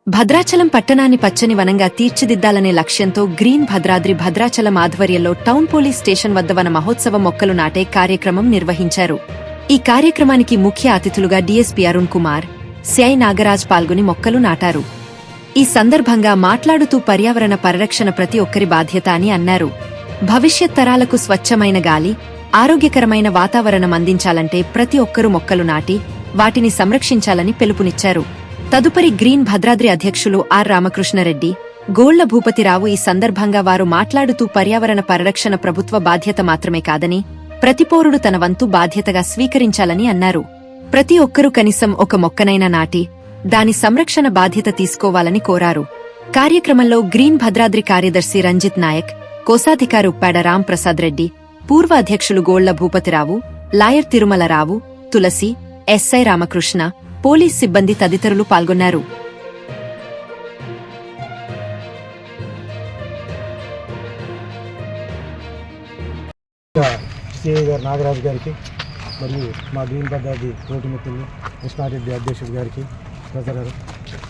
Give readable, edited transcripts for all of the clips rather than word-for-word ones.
భద్రాచలం పట్టణాన్ని పచ్చని వనంగా తీర్చిదిద్దాలనే లక్ష్యంతో గ్రీన్ భద్రాద్రి భద్రాచలం ఆధ్వర్యంలో టౌన్ పోలీస్ స్టేషన్ వద్ద వన మహోత్సవ మొక్కలు నాటే కార్యక్రమం నిర్వహించారు. ఈ కార్యక్రమానికి ముఖ్య అతిథులుగా డీఎస్పీ అరుణ్ కుమార్, సిఐ నాగరాజ్ పాల్గొని మొక్కలు నాటారు. ఈ సందర్భంగా మాట్లాడుతూ పర్యావరణ పరిరక్షణ ప్రతి ఒక్కరి బాధ్యత అని అన్నారు. భవిష్యత్ తరాలకు స్వచ్ఛమైన గాలి, ఆరోగ్యకరమైన వాతావరణం అందించాలంటే ప్రతి ఒక్కరూ మొక్కలు నాటి వాటిని సంరక్షించాలని పిలుపునిచ్చారు. తదుపరి గ్రీన్ భద్రాద్రి అధ్యక్షులు ఆర్ రామకృష్ణరెడ్డి, గోళ్ల భూపతిరావు ఈ సందర్భంగా వారు మాట్లాడుతూ పర్యావరణ పరిరక్షణ ప్రభుత్వ బాధ్యత మాత్రమే కాదని ప్రతి పౌరుడు తన వంతు బాధ్యతగా స్వీకరించాలని అన్నారు. ప్రతి ఒక్కరూ కనీసం ఒక మొక్కనైనా నాటి దాని సంరక్షణ బాధ్యత తీసుకోవాలని కోరారు. కార్యక్రమంలో గ్రీన్ భద్రాద్రి కార్యదర్శి రంజిత్ నాయక్, కోశాధికారి ఉప్పాడ రామ్ ప్రసాద్ రెడ్డి, పూర్వ అధ్యక్షులు గోళ్ల భూపతిరావు, లాయర్ తిరుమలరావు, తులసి, ఎస్ఐ రామకృష్ణ, పోలీస్ సిబ్బంది తదితరులు పాల్గొన్నారు. నాగరాజు గారికి మరియు మా గ్రీన్ భద్రాద్రి తోటి మిత్రులు కృష్ణారెడ్డి అధ్యక్షుడు గారికి, ట్రెజరర్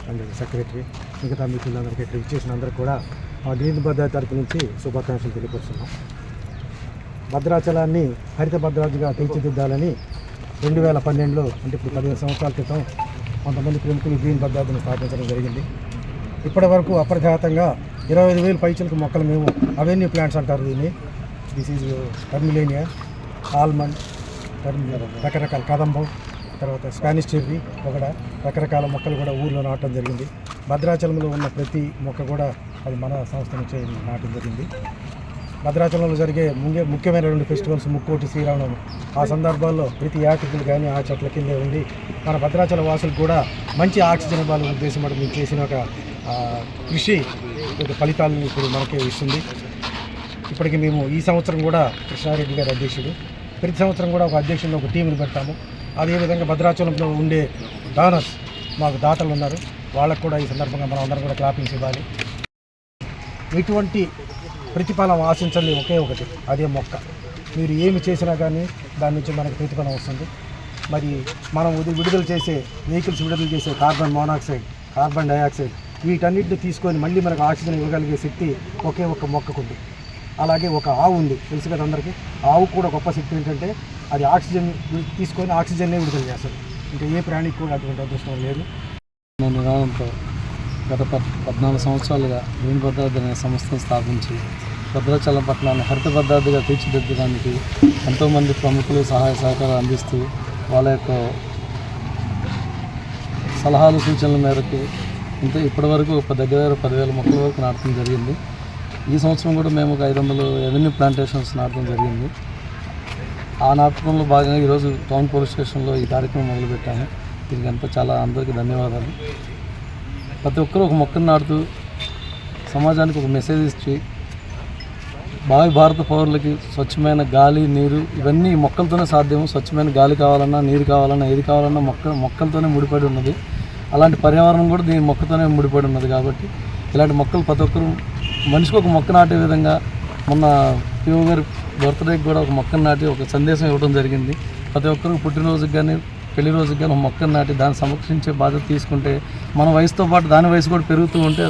అండ్ సెక్రటరీ, మిగతా మిత్రులందరికీ ఇక్కడ ఇచ్చేసిన అందరికీ కూడా మా గ్రీన్ భద్రాద్రి తరపు నుంచి శుభాకాంక్షలు తెలియపరుస్తున్నాం. భద్రాచలాన్ని హరిత భద్రాద్రిగా తీర్చిదిద్దాలని 2012లో అంటే ఇప్పుడు 15 సంవత్సరాల క్రితం కొంతమంది ప్రముఖులు గ్రీన్ భద్రాద్రిని స్థాపించడం జరిగింది. ఇప్పటి వరకు అప్రఘాతంగా 25,000 పైచలకు మొక్కలు మేము అవెన్యూ ప్లాంట్స్ అంటారు దీన్ని. దిస్ ఈజ్ టర్మిలేనియా, ఆల్మండ్, రకరకాల కదంబం, తర్వాత స్పానిష్ చెర్రీ, ఒకడ రకరకాల మొక్కలు కూడా ఊర్లో నాటడం జరిగింది. భద్రాచలంలో ఉన్న ప్రతి మొక్క కూడా అది మన సంస్థ నుంచి నాటడం జరిగింది. భద్రాచలంలో జరిగే ముఖ్యమైన 2 ఫెస్టివల్స్, ముక్కోటి, శ్రీరామనవమి, ఆ సందర్భాల్లో ప్రతి యాత్రికులు కానీ ఆ చెట్ల కిందే ఉండి మన భద్రాచల వాసులకు కూడా మంచి ఆక్సిజన్ ఇవ్వాలనే ఉద్దేశం మనం మేము చేసిన ఒక కృషి ఫలితాలను ఇప్పుడు మనకే ఇస్తుంది. ఇప్పటికి మేము ఈ సంవత్సరం కూడా కృష్ణారెడ్డి గారి అధ్యక్షుడు, ప్రతి సంవత్సరం కూడా ఒక అధ్యక్షుడిని ఒక టీంని పెడతాము. అదేవిధంగా భద్రాచలంలో ఉండే డానర్స్ మాకు దాతలు ఉన్నారు, వాళ్ళకు కూడా ఈ సందర్భంగా మనం అందరం కూడా క్లాపింగ్స్ ఇవ్వాలి. ఎటువంటి ప్రతిఫలం ఆశించండి, ఒకే ఒకటి, అదే మొక్క. మీరు ఏమి చేసినా కానీ దాని నుంచి మనకు ప్రతిఫలం వస్తుంది. మరి మనం విడుదల చేసే వెహికల్స్ విడుదల చేసే కార్బన్ మోనాక్సైడ్, కార్బన్ డైఆక్సైడ్, వీటన్నిటిని తీసుకొని మళ్ళీ మనకు ఆక్సిజన్ ఇవ్వగలిగే శక్తి ఒకే ఒక్క మొక్కకుంది. అలాగే ఒక ఆవు ఉంది, తెలుసు కదా అందరికీ. ఆవు కూడా గొప్ప శక్తి ఏంటంటే అది ఆక్సిజన్ తీసుకొని ఆక్సిజన్నే విడుదల చేస్తుంది. ఇంకా ఏ ప్రాణికి కూడా అటువంటి అదృష్టం లేదు. నేను నిదానంతో గత 14 సంవత్సరాలుగా గ్రీన్ భద్రాద్రి అనే సంస్థను స్థాపించి భద్రాచలం పట్టణాన్ని హరిత భద్రాద్రిగా తీర్చిదిద్దడానికి ఎంతోమంది ప్రముఖులు సహాయ సహకారాలు అందిస్తూ వాళ్ళ యొక్క సలహాలు సూచనల మేరకు ఇప్పటి వరకు దగ్గర 10,000 మొక్కల వరకు నాటడం జరిగింది. ఈ సంవత్సరం కూడా మేము ఒక 500 రెవెన్యూ ప్లాంటేషన్స్ నాటడం జరిగింది. ఆ నాటకంలో భాగంగా ఈరోజు టౌన్ పోలీస్ స్టేషన్లో ఈ కార్యక్రమం మొదలుపెట్టాము. దీనికి అంతా చాలా అందరికీ ధన్యవాదాలు. ప్రతి ఒక్కరూ ఒక మొక్కను నాటుతూ సమాజానికి ఒక మెసేజ్ ఇచ్చి భావి భారత పౌరులకి స్వచ్ఛమైన గాలి, నీరు ఇవన్నీ మొక్కలతోనే సాధ్యము. స్వచ్ఛమైన గాలి కావాలన్నా, నీరు కావాలన్నా, ఏది కావాలన్నా మొక్కలతోనే ముడిపడి ఉన్నది. అలాంటి పర్యావరణం కూడా దీని మొక్కతోనే ముడిపడి ఉన్నది. కాబట్టి ఇలాంటి మొక్కలు ప్రతి ఒక్కరు మనిషికి ఒక మొక్క నాటే విధంగా మొన్న పిఓ గారి బర్త్డేకి కూడా ఒక మొక్కను నాటి ఒక సందేశం ఇవ్వడం జరిగింది. ప్రతి ఒక్కరు పుట్టినరోజుకి కానీ పెళ్లి రోజుకి కానీ ఒక మొక్కను నాటి దాన్ని సంరక్షించే బాధ్యత తీసుకుంటే మన వయసుతో పాటు దాని వయసు కూడా పెరుగుతూ ఉంటే